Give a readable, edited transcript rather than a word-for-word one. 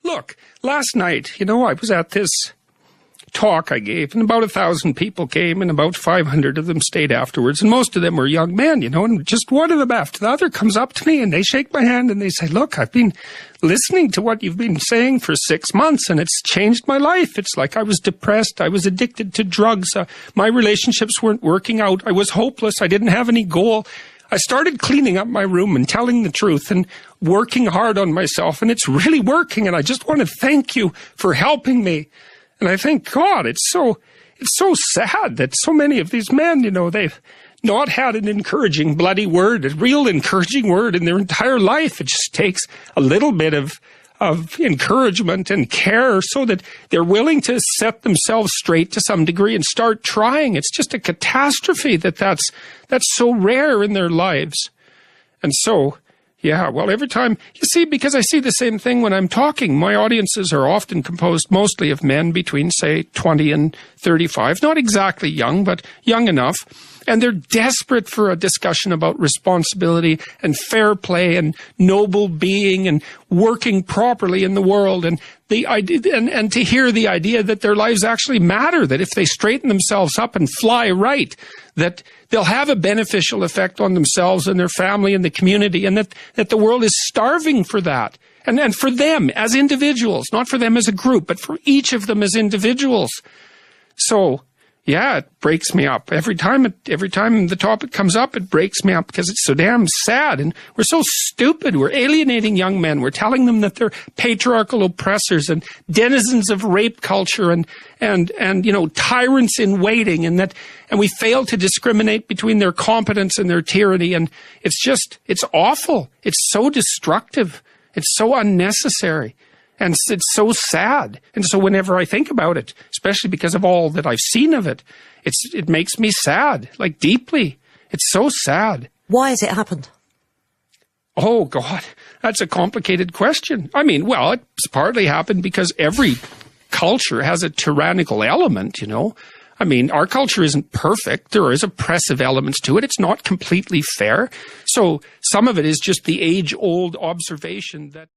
Look, last night, I was at this talk I gave, and about 1,000 people came, and about 500 of them stayed afterwards, and most of them were young men, and just one of them after the other comes up to me, and they shake my hand, and they say, look, I've been listening to what you've been saying for 6 months, and it's changed my life. It's like I was depressed, I was addicted to drugs, my relationships weren't working out, I was hopeless, I didn't have any goal. I started cleaning up my room and telling the truth and working hard on myself, and it's really working, and I just want to thank you for helping me. And I think, God, it's so sad that so many of these men, they've not had an encouraging bloody word, a real encouraging word in their entire life. It just takes a little bit of encouragement and care so that they're willing to set themselves straight to some degree and start trying. It's just a catastrophe that's so rare in their lives. And so, yeah, well, every time, because I see the same thing when I'm talking. My audiences are often composed mostly of men between, say, 20 and 35. Not exactly young, but young enough. And they're desperate for a discussion about responsibility and fair play and noble being and working properly in the world. And the idea, and to hear the idea that their lives actually matter, that if they straighten themselves up and fly right, that they'll have a beneficial effect on themselves and their family and the community, and that the world is starving for that. And for them as individuals, not for them as a group, but for each of them as individuals. So, yeah, it breaks me up. Every time the topic comes up, it breaks me up because it's so damn sad. And we're so stupid. We're alienating young men. We're telling them that they're patriarchal oppressors and denizens of rape culture and tyrants in waiting, and we fail to discriminate between their competence and their tyranny. And it's awful. It's so destructive. It's so unnecessary. And it's so sad. And so whenever I think about it, especially because of all that I've seen of it, it makes me sad, like deeply. It's so sad. Why has it happened? Oh, God, that's a complicated question. I mean, well, it's partly happened because every culture has a tyrannical element, I mean, our culture isn't perfect. There is oppressive elements to it. It's not completely fair. So some of it is just the age-old observation that